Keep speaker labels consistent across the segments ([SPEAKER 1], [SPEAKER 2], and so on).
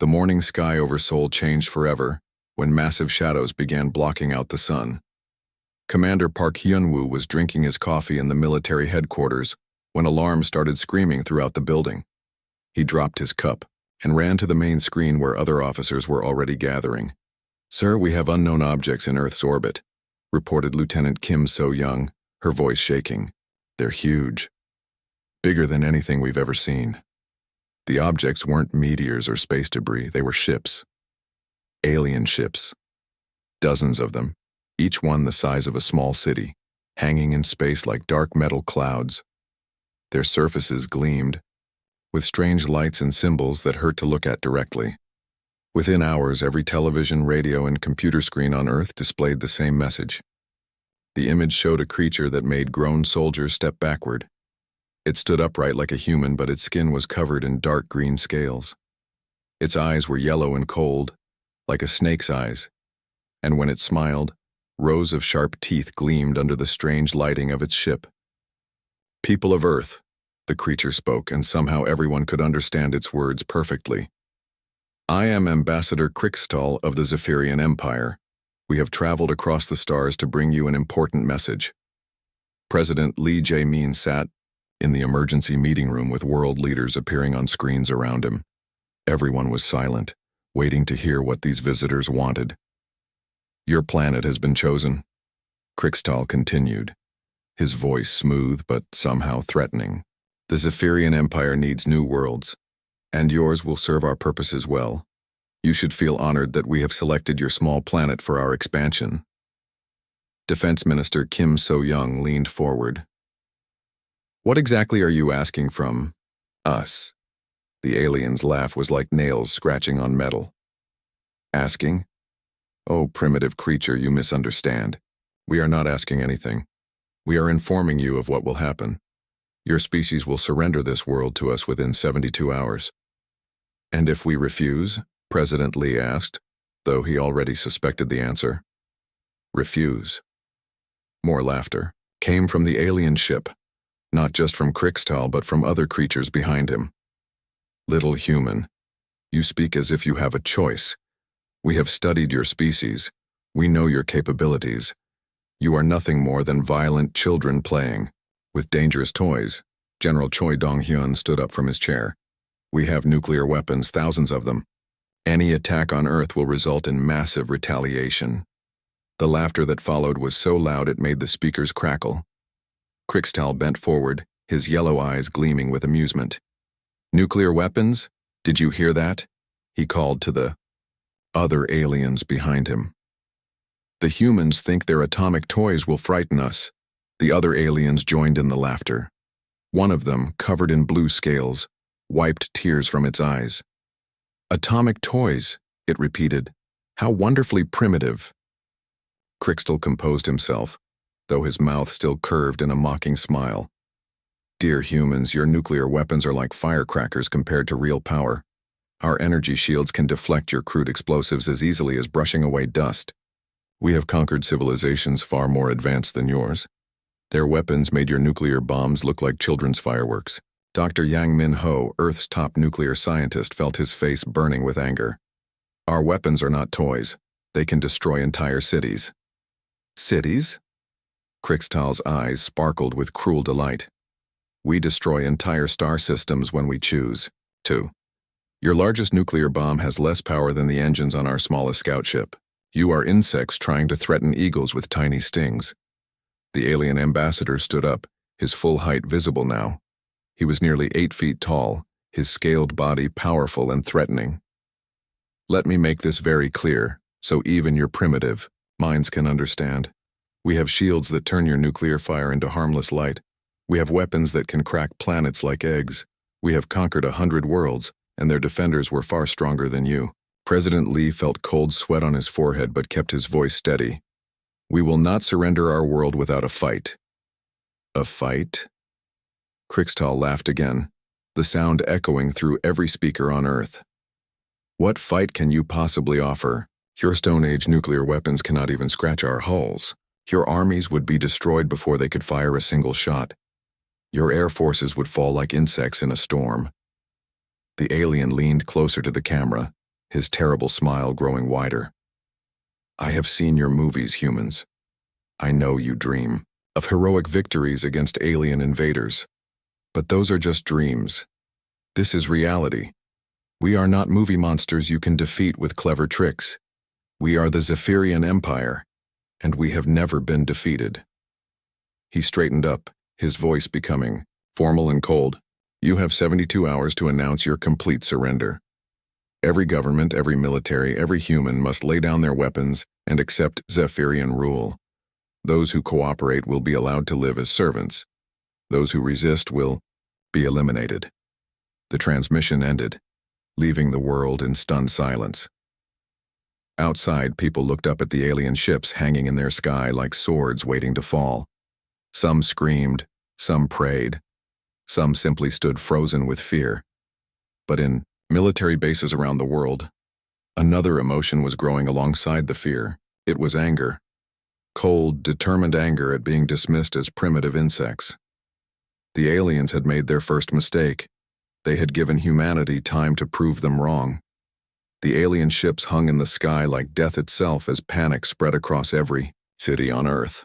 [SPEAKER 1] The morning sky over Seoul changed forever when massive shadows began blocking out the sun. Commander Park Hyun-woo was drinking his coffee in the military headquarters when alarms started screaming throughout the building. He dropped his cup and ran to the main screen where other officers were already gathering. "Sir, we have unknown objects in Earth's orbit," reported Lieutenant Kim So-young, her voice shaking. "They're huge. Bigger than anything we've ever seen." The objects weren't meteors or space debris, they were ships. Alien ships. Dozens of them, each one the size of a small city, hanging in space like dark metal clouds. Their surfaces gleamed, with strange lights and symbols that hurt to look at directly. Within hours, every television, radio, and computer screen on Earth displayed the same message. The image showed a creature that made grown soldiers step backward. It stood upright like a human, but its skin was covered in dark green scales. Its eyes were yellow and cold, like a snake's eyes, and when it smiled, rows of sharp teeth gleamed under the strange lighting of its ship. "People of Earth," the creature spoke, and somehow everyone could understand its words perfectly. "I am Ambassador Krixtal of the Zephyrian Empire. We have traveled across the stars to bring you an important message." President Lee Jae-min sat in the emergency meeting room with world leaders appearing on screens around him. Everyone was silent, waiting to hear what these visitors wanted. "Your planet has been chosen," Krixtal continued, his voice smooth but somehow threatening. "The Zephyrian Empire needs new worlds, and yours will serve our purposes well. You should feel honored that we have selected your small planet for our expansion." Defense Minister Kim So-young leaned forward. "What exactly are you asking from us?" The alien's laugh was like nails scratching on metal. "Asking? Oh, primitive creature, you misunderstand. We are not asking anything. We are informing you of what will happen. Your species will surrender this world to us within 72 hours. "And if we refuse?" President Lee asked, though he already suspected the answer. "Refuse." More laughter came from the alien ship, not just from Krixtal but from other creatures behind him. "Little human, you speak as if you have a choice. We have studied your species. We know your capabilities. You are nothing more than violent children playing with dangerous toys." General Choi Dong-hyun stood up from his chair. "We have nuclear weapons, thousands of them. Any attack on Earth will result in massive retaliation." The laughter that followed was so loud it made the speakers crackle. Krixtal bent forward, his yellow eyes gleaming with amusement. "Nuclear weapons? Did you hear that?" he called to the other aliens behind him. "The humans think their atomic toys will frighten us." The other aliens joined in the laughter. One of them, covered in blue scales, wiped tears from its eyes. "Atomic toys," it repeated. "How wonderfully primitive." Krixtal composed himself, though his mouth still curved in a mocking smile. "Dear humans, your nuclear weapons are like firecrackers compared to real power. Our energy shields can deflect your crude explosives as easily as brushing away dust. We have conquered civilizations far more advanced than yours. Their weapons made your nuclear bombs look like children's fireworks." Dr. Yang Min-ho, Earth's top nuclear scientist, felt his face burning with anger. "Our weapons are not toys. They can destroy entire cities." "Cities?" Krixtal's eyes sparkled with cruel delight. "We destroy entire star systems when we choose to. Your largest nuclear bomb has less power than the engines on our smallest scout ship. You are insects trying to threaten eagles with tiny stings." The alien ambassador stood up, his full height visible now. He was nearly 8 feet tall, his scaled body powerful and threatening. "Let me make this very clear, so even your primitive minds can understand. We have shields that turn your nuclear fire into harmless light. We have weapons that can crack planets like eggs. We have conquered 100 worlds, and their defenders were far stronger than you." President Lee felt cold sweat on his forehead but kept his voice steady. "We will not surrender our world without a fight." "A fight?" Krixtal laughed again, the sound echoing through every speaker on Earth. "What fight can you possibly offer? Your Stone Age nuclear weapons cannot even scratch our hulls. Your armies would be destroyed before they could fire a single shot. Your air forces would fall like insects in a storm." The alien leaned closer to the camera, his terrible smile growing wider. I have seen your movies, humans. I know you dream of heroic victories against alien invaders. But those are just dreams. This is reality. We are not movie monsters you can defeat with clever tricks. We are the Zephyrian Empire, and we have never been defeated. He straightened up, his voice becoming formal and cold. You have 72 hours to announce your complete surrender. Every government, every military, every human must lay down their weapons and accept Zephyrian rule. Those who cooperate will be allowed to live as servants. Those who resist will be eliminated. The transmission ended, leaving the world in stunned silence. Outside, people looked up at the alien ships hanging in their sky like swords waiting to fall. Some screamed, some prayed, some simply stood frozen with fear. But in military bases around the world, another emotion was growing alongside the fear. It was anger. Cold, determined anger at being dismissed as primitive insects. The aliens had made their first mistake. They had given humanity time to prove them wrong. The alien ships hung in the sky like death itself as panic spread across every city on Earth.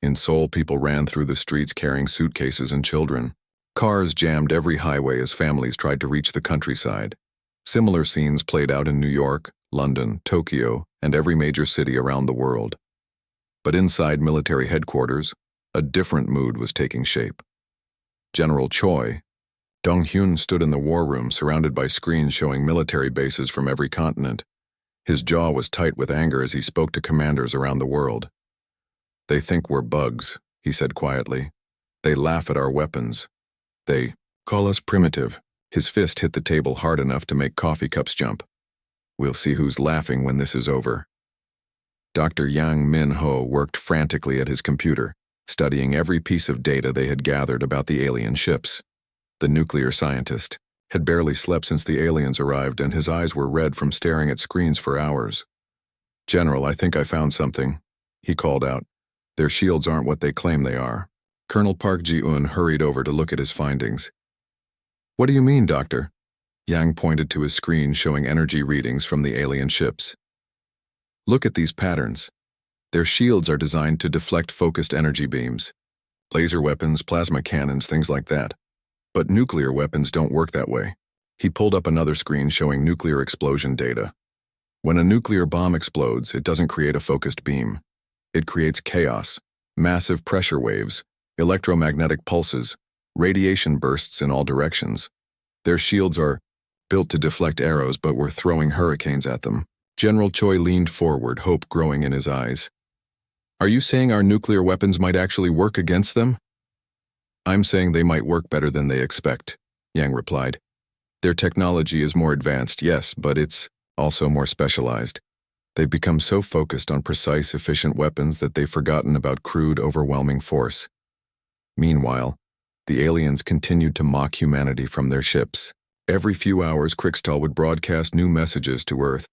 [SPEAKER 1] In Seoul, people ran through the streets carrying suitcases and children. Cars jammed every highway as families tried to reach the countryside. Similar scenes played out in New York, London, Tokyo, and every major city around the world. But inside military headquarters, a different mood was taking shape. General Choi, Dong-hyun, stood in the war room surrounded by screens showing military bases from every continent. His jaw was tight with anger as he spoke to commanders around the world. They think we're bugs, he said quietly. They laugh at our weapons. They call us primitive. His fist hit the table hard enough to make coffee cups jump. We'll see who's laughing when this is over. Dr. Yang Min-ho worked frantically at his computer, studying every piece of data they had gathered about the alien ships. The nuclear scientist had barely slept since the aliens arrived, and his eyes were red from staring at screens for hours. General, I think I found something, he called out. Their shields aren't what they claim they are. Colonel Park Ji-un hurried over to look at his findings. What do you mean, Doctor? Yang pointed to his screen showing energy readings from the alien ships. Look at these patterns. Their shields are designed to deflect focused energy beams. Laser weapons, plasma cannons, things like that. But nuclear weapons don't work that way. He pulled up another screen showing nuclear explosion data. When a nuclear bomb explodes, it doesn't create a focused beam. It creates chaos, massive pressure waves, electromagnetic pulses, radiation bursts in all directions. Their shields are built to deflect arrows, but we're throwing hurricanes at them. General Choi leaned forward, hope growing in his eyes. Are you saying our nuclear weapons might actually work against them? I'm saying they might work better than they expect, Yang replied. Their technology is more advanced, yes, but it's also more specialized. They've become so focused on precise, efficient weapons that they've forgotten about crude, overwhelming force. Meanwhile, the aliens continued to mock humanity from their ships. Every few hours, Krikstal would broadcast new messages to Earth.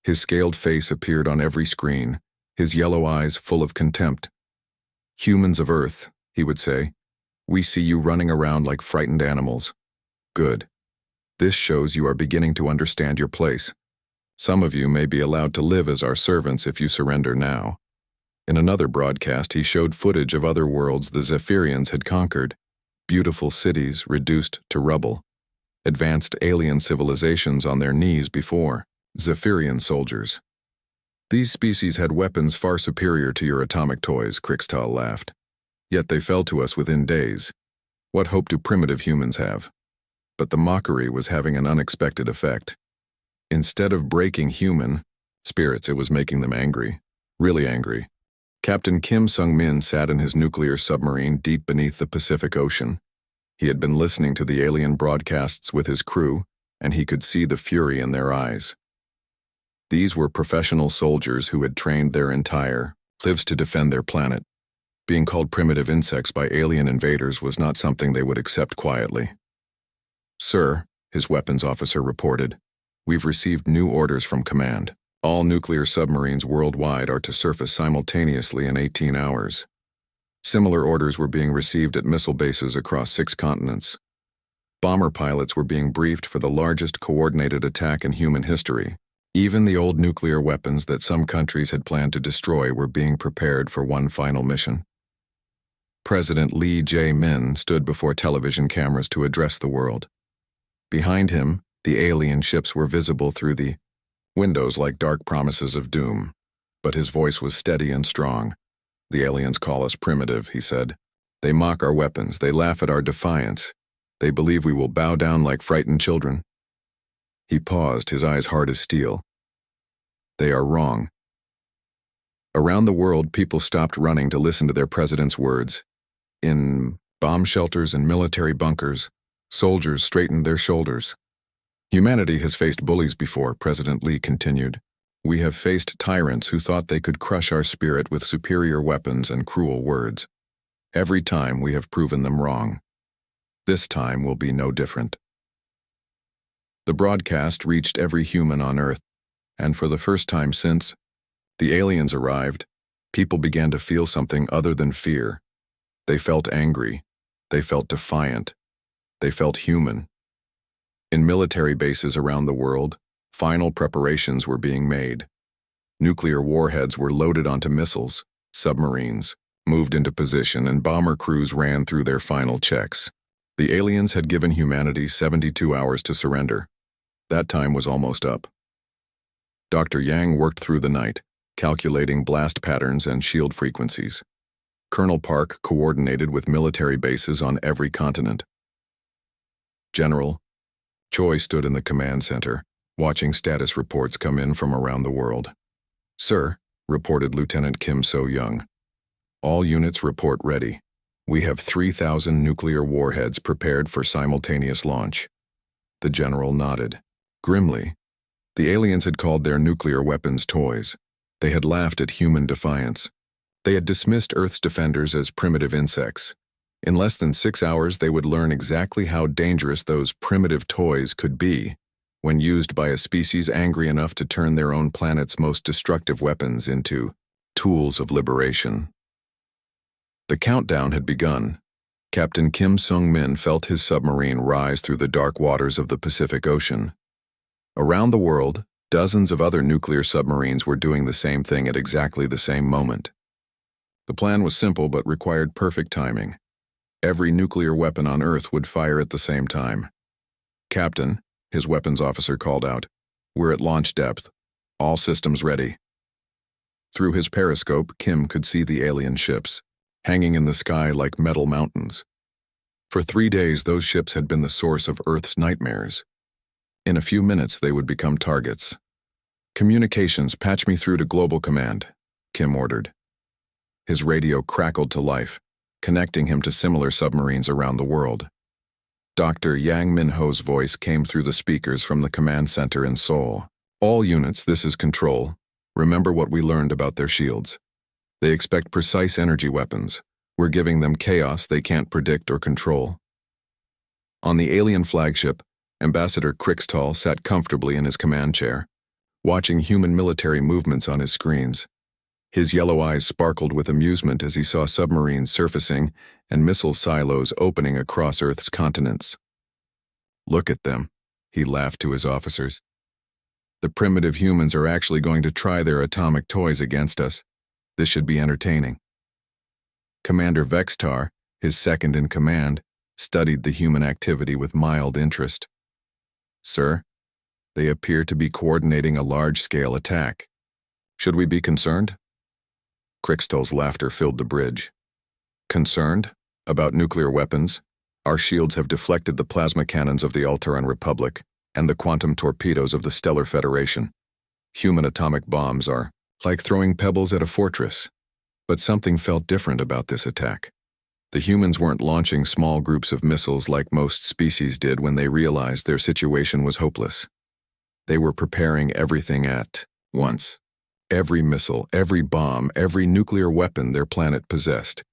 [SPEAKER 1] His scaled face appeared on every screen, his yellow eyes full of contempt. Humans of Earth, he would say, we see you running around like frightened animals. Good. This shows you are beginning to understand your place. Some of you may be allowed to live as our servants if you surrender now. In another broadcast, he showed footage of other worlds the Zephyrians had conquered. Beautiful cities reduced to rubble. Advanced alien civilizations on their knees before Zephyrian soldiers. These species had weapons far superior to your atomic toys, Krikstal laughed. Yet they fell to us within days. What hope do primitive humans have? But the mockery was having an unexpected effect. Instead of breaking human spirits, it was making them angry. Really angry. Captain Kim Sung-min sat in his nuclear submarine deep beneath the Pacific Ocean. He had been listening to the alien broadcasts with his crew, and he could see the fury in their eyes. These were professional soldiers who had trained their entire lives to defend their planet. Being called primitive insects by alien invaders was not something they would accept quietly. Sir, his weapons officer reported, we've received new orders from command. All nuclear submarines worldwide are to surface simultaneously in 18 hours. Similar orders were being received at missile bases across 6 continents. Bomber pilots were being briefed for the largest coordinated attack in human history. Even the old nuclear weapons that some countries had planned to destroy were being prepared for one final mission. President Lee Jae-min stood before television cameras to address the world. Behind him, the alien ships were visible through the windows like dark promises of doom. But his voice was steady and strong. "The aliens call us primitive," he said. "They mock our weapons, they laugh at our defiance. They believe we will bow down like frightened children." He paused, his eyes hard as steel. "They are wrong." Around the world, people stopped running to listen to their president's words. In bomb shelters and military bunkers, soldiers straightened their shoulders. "Humanity has faced bullies before," President Lee continued. "We have faced tyrants who thought they could crush our spirit with superior weapons and cruel words. Every time we have proven them wrong. This time will be no different." The broadcast reached every human on Earth, and for the first time since the aliens arrived, people began to feel something other than fear. They felt angry. They felt defiant. They felt human. In military bases around the world, final preparations were being made. Nuclear warheads were loaded onto missiles, submarines moved into position, and bomber crews ran through their final checks. The aliens had given humanity 72 hours to surrender. That time was almost up. Dr. Yang worked through the night, calculating blast patterns and shield frequencies. Colonel Park coordinated with military bases on every continent. General Choi stood in the command center, watching status reports come in from around the world. "Sir," reported Lieutenant Kim So-young, "all units report ready. We have 3,000 nuclear warheads prepared for simultaneous launch." The general nodded. Grimly, the aliens had called their nuclear weapons toys. They had laughed at human defiance. They had dismissed Earth's defenders as primitive insects. In less than 6 hours, they would learn exactly how dangerous those primitive toys could be when used by a species angry enough to turn their own planet's most destructive weapons into tools of liberation. The countdown had begun. Captain Kim Sung-min felt his submarine rise through the dark waters of the Pacific Ocean. Around the world, dozens of other nuclear submarines were doing the same thing at exactly the same moment. The plan was simple but required perfect timing. Every nuclear weapon on Earth would fire at the same time. "Captain," his weapons officer called out, "we're at launch depth. All systems ready." Through his periscope, Kim could see the alien ships, hanging in the sky like metal mountains. For 3 days, those ships had been the source of Earth's nightmares. In a few minutes, they would become targets. "Communications, patch me through to Global Command," Kim ordered. His radio crackled to life, connecting him to similar submarines around the world. Dr. Yang Min-ho's voice came through the speakers from the command center in Seoul. "All units, this is Control. Remember what we learned about their shields. They expect precise energy weapons. We're giving them chaos they can't predict or control." On the alien flagship, Ambassador Krixtall sat comfortably in his command chair, watching human military movements on his screens. His yellow eyes sparkled with amusement as he saw submarines surfacing and missile silos opening across Earth's continents. "Look at them," he laughed to his officers. "The primitive humans are actually going to try their atomic toys against us. This should be entertaining." Commander Vextar, his second in command, studied the human activity with mild interest. "Sir, they appear to be coordinating a large-scale attack. Should we be concerned?" Krixtall's laughter filled the bridge. "Concerned? About nuclear weapons? Our shields have deflected the plasma cannons of the Altaran Republic and the quantum torpedoes of the Stellar Federation. Human atomic bombs are like throwing pebbles at a fortress. But something felt different about this attack. The humans weren't launching small groups of missiles like most species did when they realized their situation was hopeless. They were preparing everything at once. Every missile, every bomb, every nuclear weapon their planet possessed.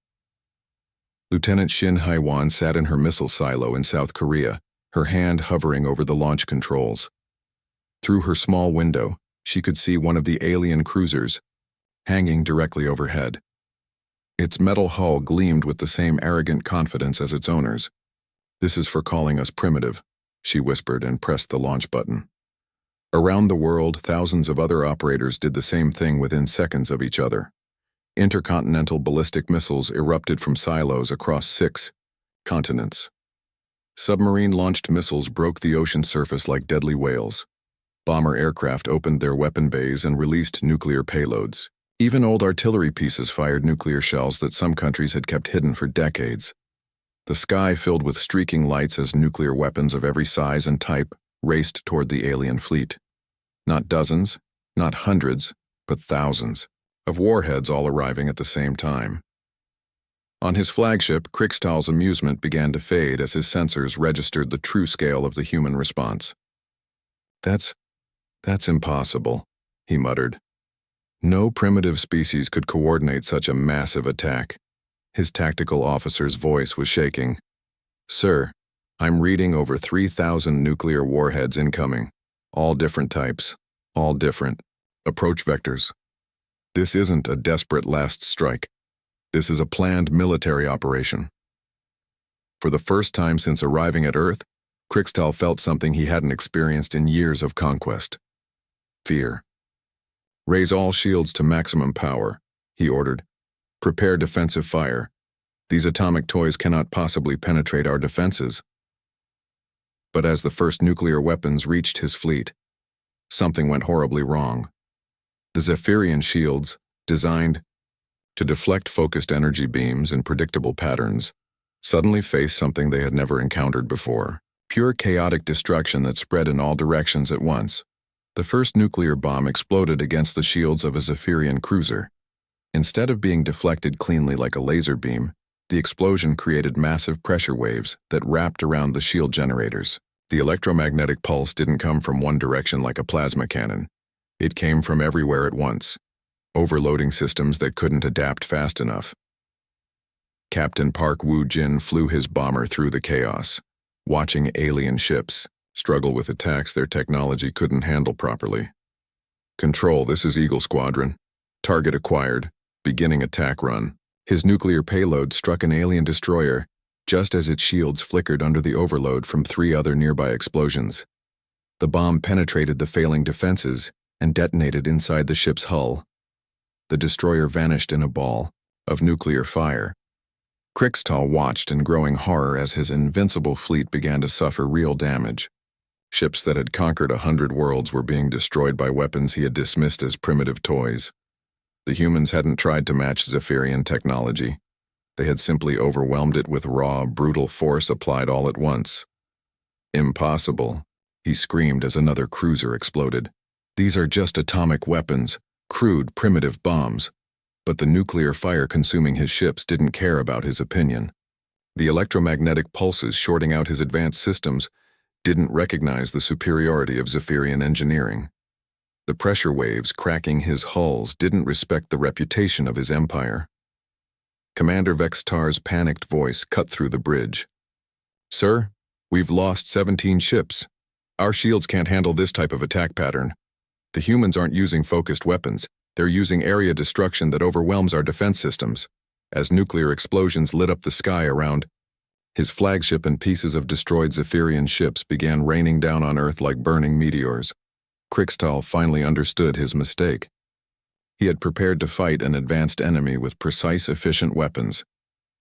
[SPEAKER 1] Lieutenant Shin Haiwan sat in her missile silo in South Korea, her hand hovering over the launch controls. Through her small window, she could see one of the alien cruisers, hanging directly overhead. Its metal hull gleamed with the same arrogant confidence as its owners. "This is for calling us primitive," she whispered and pressed the launch button. Around the world, thousands of other operators did the same thing within seconds of each other. Intercontinental ballistic missiles erupted from silos across 6 continents. Submarine-launched missiles broke the ocean surface like deadly whales. Bomber aircraft opened their weapon bays and released nuclear payloads. Even old artillery pieces fired nuclear shells that some countries had kept hidden for decades. The sky filled with streaking lights as nuclear weapons of every size and type raced toward the alien fleet. Not dozens, not hundreds, but thousands of warheads all arriving at the same time. On his flagship, Krikstal's amusement began to fade as his sensors registered the true scale of the human response. That's impossible," he muttered. No primitive species could coordinate such a massive attack. His tactical officer's voice was shaking. "Sir, I'm reading over 3,000 nuclear warheads incoming. All different types, all different approach vectors. This isn't a desperate last strike. This is a planned military operation." For the first time since arriving at Earth, Krikstal felt something he hadn't experienced in years of conquest. Fear. "Raise all shields to maximum power," he ordered. "Prepare defensive fire. These atomic toys cannot possibly penetrate our defenses." But as the first nuclear weapons reached his fleet, something went horribly wrong. The Zephyrian shields, designed to deflect focused energy beams in predictable patterns, suddenly faced something they had never encountered before: pure chaotic destruction that spread in all directions at once. The first nuclear bomb exploded against the shields of a Zephyrian cruiser. Instead of being deflected cleanly like a laser beam, the explosion created massive pressure waves that wrapped around the shield generators. The electromagnetic pulse didn't come from one direction like a plasma cannon. It came from everywhere at once, overloading systems that couldn't adapt fast enough. Captain Park Woo-jin flew his bomber through the chaos, watching alien ships struggle with attacks their technology couldn't handle properly. "Control, this is Eagle Squadron. Target acquired. Beginning attack run." His nuclear payload struck an alien destroyer just as its shields flickered under the overload from 3 other nearby explosions. The bomb penetrated the failing defenses and detonated inside the ship's hull. The destroyer vanished in a ball of nuclear fire. Krikstal watched in growing horror as his invincible fleet began to suffer real damage. Ships that had conquered 100 worlds were being destroyed by weapons he had dismissed as primitive toys. The humans hadn't tried to match Zephyrian technology. They had simply overwhelmed it with raw, brutal force applied all at once. "Impossible," he screamed as another cruiser exploded. "These are just atomic weapons, crude, primitive bombs." But the nuclear fire consuming his ships didn't care about his opinion. The electromagnetic pulses shorting out his advanced systems didn't recognize the superiority of Zephyrian engineering. The pressure waves cracking his hulls didn't respect the reputation of his empire. Commander Vextar's panicked voice cut through the bridge. "Sir, we've lost 17 ships. Our shields can't handle this type of attack pattern. The humans aren't using focused weapons. They're using area destruction that overwhelms our defense systems." As nuclear explosions lit up the sky around his flagship and pieces of destroyed Zephyrian ships began raining down on Earth like burning meteors, Krikstal finally understood his mistake. He had prepared to fight an advanced enemy with precise, efficient weapons.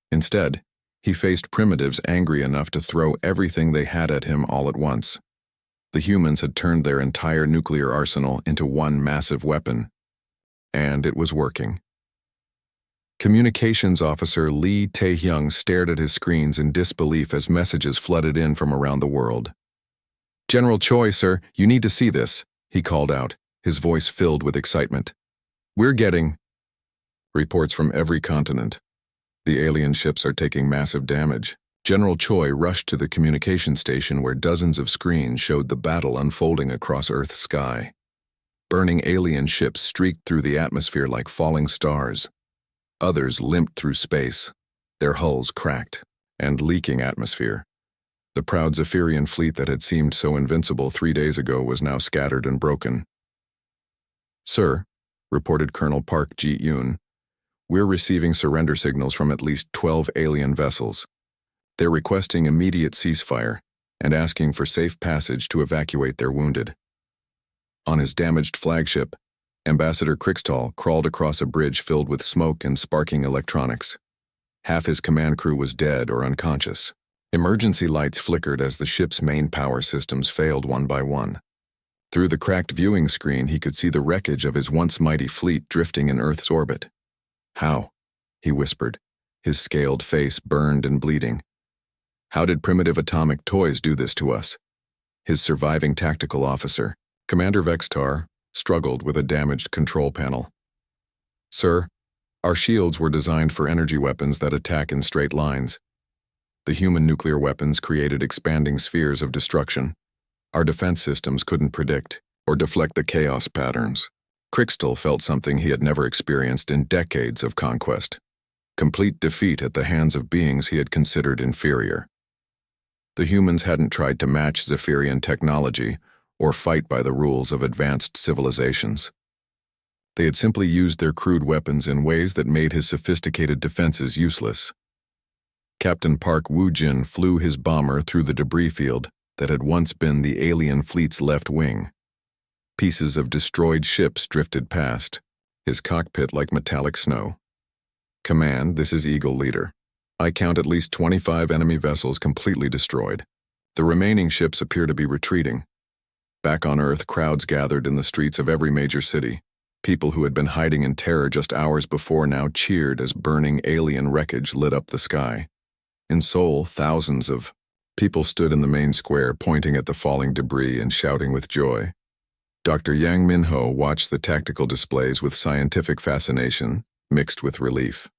[SPEAKER 1] Instead, he faced primitives angry enough to throw everything they had at him all at once. The humans had turned their entire nuclear arsenal into one massive weapon. And it was working. Communications Officer Lee Tae-hyung stared at his screens in disbelief as messages flooded in from around the world. "General Choi, sir, you need to see this," he called out, his voice filled with excitement. "We're getting reports from every continent. The alien ships are taking massive damage." General Choi rushed to the communication station where dozens of screens showed the battle unfolding across Earth's sky. Burning alien ships streaked through the atmosphere like falling stars. Others limped through space, their hulls cracked, and leaking atmosphere. The proud Zephyrian fleet that had seemed so invincible 3 days ago was now scattered and broken. "Sir," reported Colonel Park Ji-yoon, "we're receiving surrender signals from at least 12 alien vessels. They're requesting immediate ceasefire and asking for safe passage to evacuate their wounded. On his damaged flagship, Ambassador Crixtall crawled across a bridge filled with smoke and sparking electronics. Half his command crew was dead or unconscious. Emergency lights flickered as the ship's main power systems failed one by one. Through the cracked viewing screen, he could see the wreckage of his once mighty fleet drifting in Earth's orbit. "How?" he whispered, his scaled face burned and bleeding. "How did primitive atomic toys do this to us?" His surviving tactical officer, Commander Vextar, struggled with a damaged control panel. "Sir, our shields were designed for energy weapons that attack in straight lines. The human nuclear weapons created expanding spheres of destruction. Our defense systems couldn't predict or deflect the chaos patterns." Crixtall felt something he had never experienced in decades of conquest: complete defeat at the hands of beings he had considered inferior. The humans hadn't tried to match Zephyrian technology or fight by the rules of advanced civilizations. They had simply used their crude weapons in ways that made his sophisticated defenses useless. Captain Park Woo-jin flew his bomber through the debris field that had once been the alien fleet's left wing. Pieces of destroyed ships drifted past, his cockpit like metallic snow. "Command, this is Eagle Leader. I count at least 25 enemy vessels completely destroyed. The remaining ships appear to be retreating." Back on Earth, crowds gathered in the streets of every major city. People who had been hiding in terror just hours before now cheered as burning alien wreckage lit up the sky. In Seoul, thousands of people stood in the main square, pointing at the falling debris and shouting with joy. Dr. Yang Min-ho watched the tactical displays with scientific fascination, mixed with relief.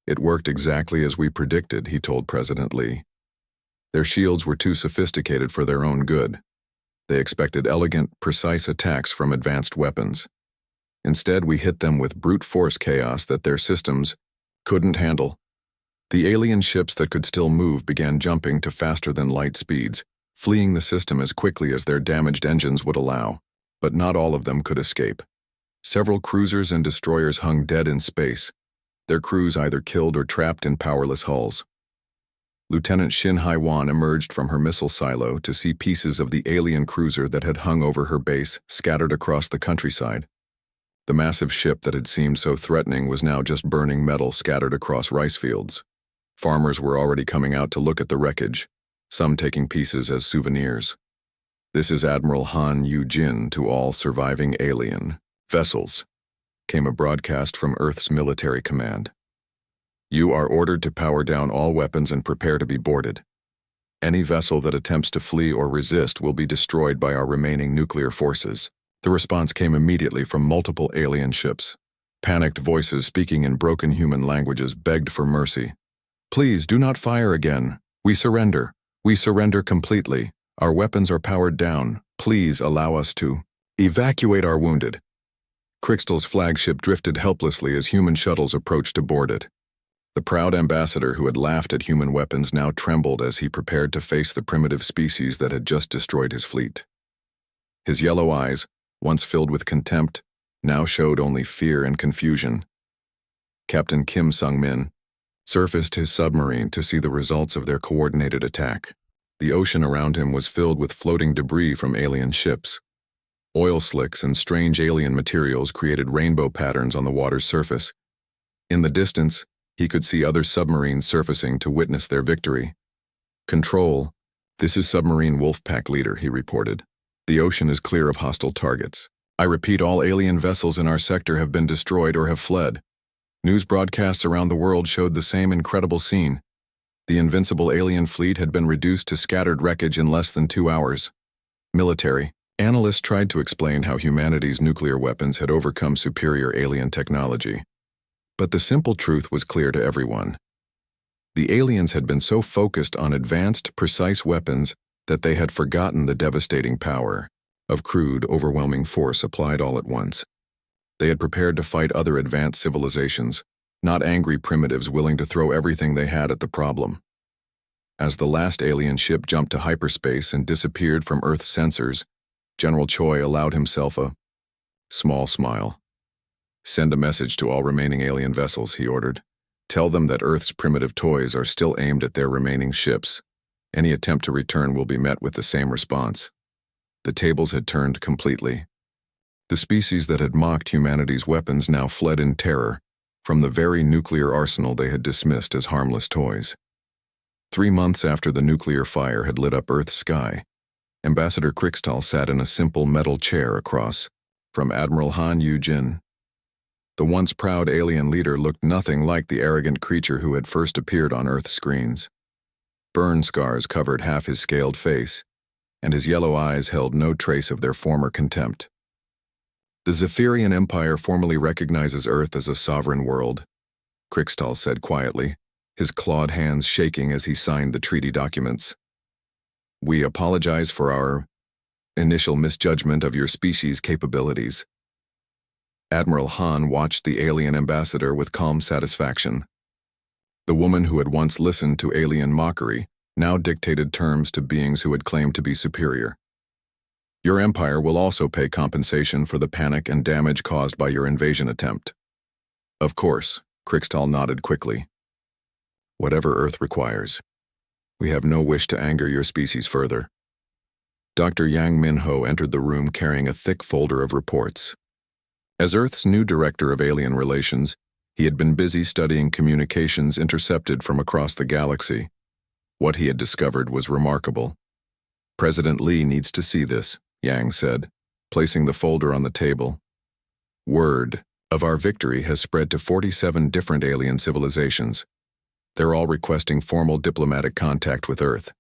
[SPEAKER 1] "It worked exactly as we predicted," he told President Lee. "Their shields were too sophisticated for their own good. They expected elegant, precise attacks from advanced weapons. Instead, we hit them with brute force chaos that their systems couldn't handle." The alien ships that could still move began jumping to faster-than-light speeds, fleeing the system as quickly as their damaged engines would allow, but not all of them could escape. Several cruisers and destroyers hung dead in space, their crews either killed or trapped in powerless hulls. Lieutenant Shin Hai-wan emerged from her missile silo to see pieces of the alien cruiser that had hung over her base scattered across the countryside. The massive ship that had seemed so threatening was now just burning metal scattered across rice fields. Farmers were already coming out to look at the wreckage, some taking pieces as souvenirs. "This is Admiral Han Yu-jin to all surviving alien vessels," came a broadcast from Earth's military command. "You are ordered to power down all weapons and prepare to be boarded. Any vessel that attempts to flee or resist will be destroyed by our remaining nuclear forces." The response came immediately from multiple alien ships. Panicked voices speaking in broken human languages begged for mercy. "Please do not fire again. We surrender. We surrender completely. Our weapons are powered down. Please allow us to evacuate our wounded." Crixtall's flagship drifted helplessly as human shuttles approached to board it. The proud ambassador who had laughed at human weapons now trembled as he prepared to face the primitive species that had just destroyed his fleet. His yellow eyes, once filled with contempt, now showed only fear and confusion. Captain Kim Sung-min surfaced his submarine to see the results of their coordinated attack. The ocean around him was filled with floating debris from alien ships. Oil slicks and strange alien materials created rainbow patterns on the water's surface. In the distance, he could see other submarines surfacing to witness their victory. "Control, this is Submarine Wolfpack Leader," he reported. "The ocean is clear of hostile targets. I repeat, all alien vessels in our sector have been destroyed or have fled." News broadcasts around the world showed the same incredible scene. The invincible alien fleet had been reduced to scattered wreckage in less than 2 hours. Military analysts tried to explain how humanity's nuclear weapons had overcome superior alien technology. But the simple truth was clear to everyone. The aliens had been so focused on advanced, precise weapons that they had forgotten the devastating power of crude, overwhelming force applied all at once. They had prepared to fight other advanced civilizations, not angry primitives willing to throw everything they had at the problem. As the last alien ship jumped to hyperspace and disappeared from Earth's sensors, General Choi allowed himself a small smile. "Send a message to all remaining alien vessels," he ordered. Tell them that Earth's primitive toys are still aimed at their remaining ships. Any attempt to return will be met with the same response. The tables had turned completely. The species that had mocked humanity's weapons now fled in terror from the very nuclear arsenal they had dismissed as harmless toys. 3 months after the nuclear fire had lit up Earth's sky, Ambassador Krixtal sat in a simple metal chair across from Admiral Han Yu-jin. The once proud alien leader looked nothing like the arrogant creature who had first appeared on Earth's screens. Burn scars covered half his scaled face, and his yellow eyes held no trace of their former contempt. The Zephyrian Empire formally recognizes Earth as a sovereign world, Krixtal said quietly, his clawed hands shaking as he signed the treaty documents. We apologize for our initial misjudgment of your species' capabilities. Admiral Han watched the alien ambassador with calm satisfaction. The woman who had once listened to alien mockery now dictated terms to beings who had claimed to be superior. Your empire will also pay compensation for the panic and damage caused by your invasion attempt. Of course, Krixtal nodded quickly. Whatever Earth requires. We have no wish to anger your species further. Dr. Yang Minho entered the room carrying a thick folder of reports. As Earth's new director of alien relations, he had been busy studying communications intercepted from across the galaxy. What he had discovered was remarkable. President Lee needs to see this, Yang said, placing the folder on the table. Word of our victory has spread to 47 different alien civilizations. They're all requesting formal diplomatic contact with Earth.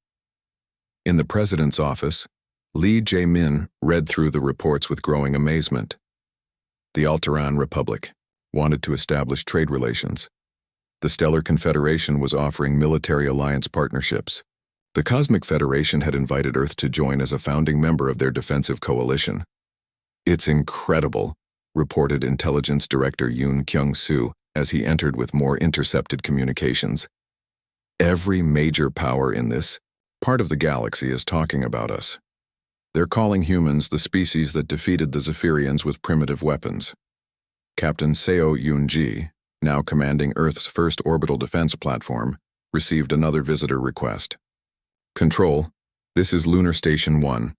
[SPEAKER 1] In the president's office, Lee Jae-min read through the reports with growing amazement. The Alteran Republic wanted to establish trade relations. The Stellar Confederation was offering military alliance partnerships. The Cosmic Federation had invited Earth to join as a founding member of their defensive coalition. It's incredible, reported Intelligence Director Yoon Kyung-soo as he entered with more intercepted communications. Every major power in this part of the galaxy is talking about us. They're calling humans the species that defeated the Zephyrians with primitive weapons. Captain Seo Yoon-ji, now commanding Earth's first orbital defense platform, received another visitor request. Control, this is Lunar Station 1.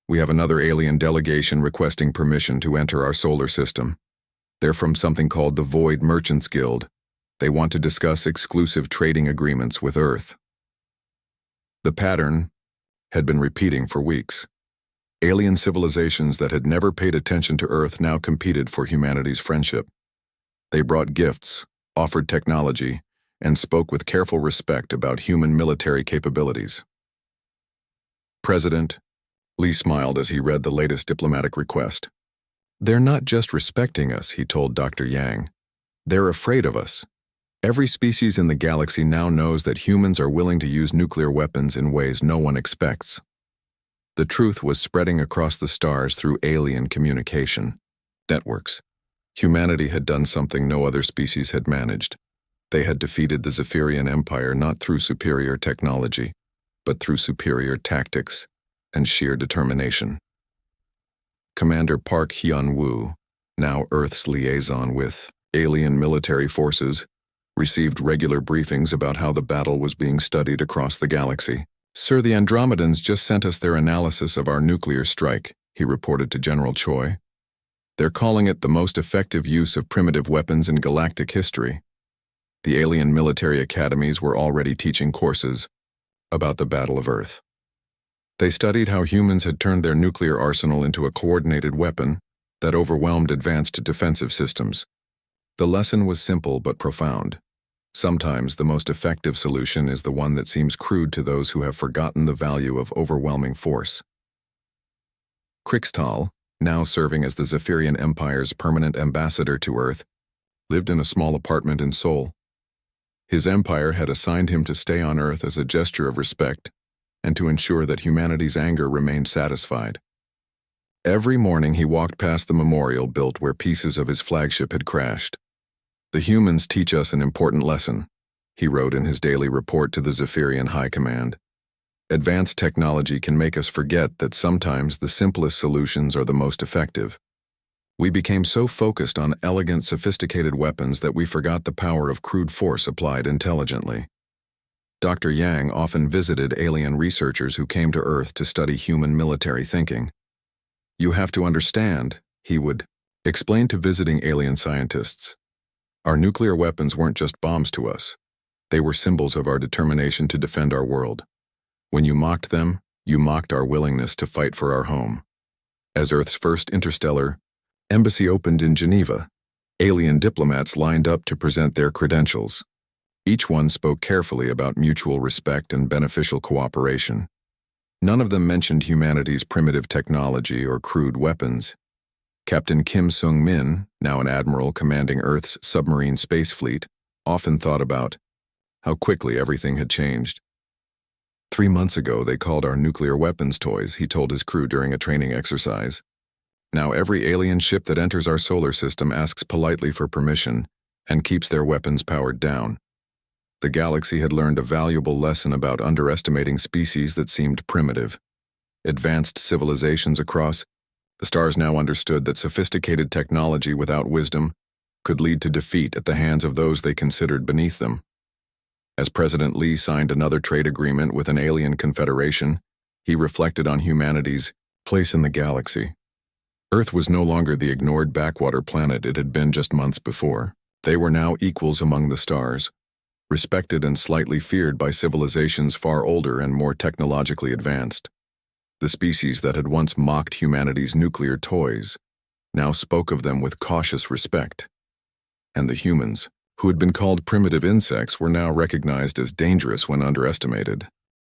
[SPEAKER 1] We have another alien delegation requesting permission to enter our solar system. They're from something called the Void Merchants Guild. They want to discuss exclusive trading agreements with Earth. The pattern had been repeating for weeks. Alien civilizations that had never paid attention to Earth now competed for humanity's friendship. They brought gifts, offered technology, and spoke with careful respect about human military capabilities. President Lee smiled as he read the latest diplomatic request. They're not just respecting us, he told Dr. Yang. They're afraid of us. Every species in the galaxy now knows that humans are willing to use nuclear weapons in ways no one expects. The truth was spreading across the stars through alien communication networks. Humanity had done something no other species had managed. They had defeated the Zephyrian Empire not through superior technology, but through superior tactics and sheer determination. Commander Park Hyun-woo, now Earth's liaison with alien military forces, received regular briefings about how the battle was being studied across the galaxy. Sir, the Andromedans just sent us their analysis of our nuclear strike, he reported to General Choi. They're calling it the most effective use of primitive weapons in galactic history. The alien military academies were already teaching courses about the Battle of Earth. They studied how humans had turned their nuclear arsenal into a coordinated weapon that overwhelmed advanced defensive systems. The lesson was simple but profound. Sometimes the most effective solution is the one that seems crude to those who have forgotten the value of overwhelming force. Krixtal, now serving as the Zephyrian Empire's permanent ambassador to Earth, lived in a small apartment in Seoul. His empire had assigned him to stay on Earth as a gesture of respect and to ensure that humanity's anger remained satisfied. Every morning he walked past the memorial built where pieces of his flagship had crashed. The humans teach us an important lesson, he wrote in his daily report to the Zephyrian High Command. Advanced technology can make us forget that sometimes the simplest solutions are the most effective. We became so focused on elegant, sophisticated weapons that we forgot the power of crude force applied intelligently. Dr. Yang often visited alien researchers who came to Earth to study human military thinking. "You have to understand," he would explain to visiting alien scientists. "Our nuclear weapons weren't just bombs to us. They were symbols of our determination to defend our world. When you mocked them, you mocked our willingness to fight for our home." As Earth's first interstellar embassy opened in Geneva, alien diplomats lined up to present their credentials. Each one spoke carefully about mutual respect and beneficial cooperation. None of them mentioned humanity's primitive technology or crude weapons. Captain Kim Sung-min, now an admiral commanding Earth's submarine space fleet, often thought about how quickly everything had changed. 3 months ago, they called our nuclear weapons toys, he told his crew during a training exercise. Now every alien ship that enters our solar system asks politely for permission and keeps their weapons powered down. The galaxy had learned a valuable lesson about underestimating species that seemed primitive. Advanced civilizations across the stars now understood that sophisticated technology without wisdom could lead to defeat at the hands of those they considered beneath them. As President Lee signed another trade agreement with an alien confederation, he reflected on humanity's place in the galaxy. Earth was no longer the ignored backwater planet it had been just months before. They were now equals among the stars, respected and slightly feared by civilizations far older and more technologically advanced. The species that had once mocked humanity's nuclear toys now spoke of them with cautious respect. And the humans, who had been called primitive insects, were now recognized as dangerous when underestimated.